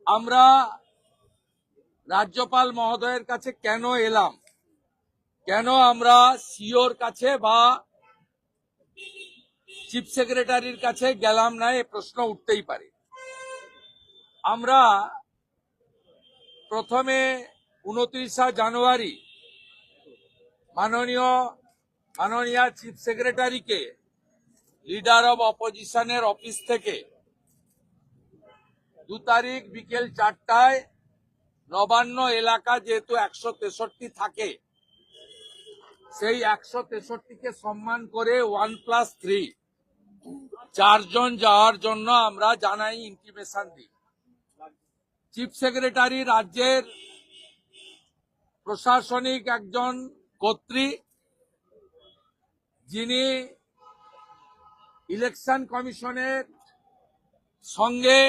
আমরা রাজ্যপাল মহোদয়ের কাছে কেন এলাম, কেন আমরা সিওর কাছে বা চিফ সেক্রেটারির কাছে গেলাম না, এ প্রশ্ন উঠতেই পারে। আমরা প্রথমে 29 জানুয়ারি মাননীয় চিফ সেক্রেটারিকে লিডার অব অপোজিশনের অফিস থেকে 2 তারিখ বিকেল 4টায় নবান্ন এলাকা যেহেতু 163 থাকে, সেই 163কে সম্মান করে 1+3 4জন যাওয়ার জন্য আমরা জানাই, ইন্টিমেশন দিই। চিফ সেক্রেটারি রাজ্যের প্রশাসনিক একজন কর্ত্রী, যিনি ইলেকশন কমিশনের সঙ্গে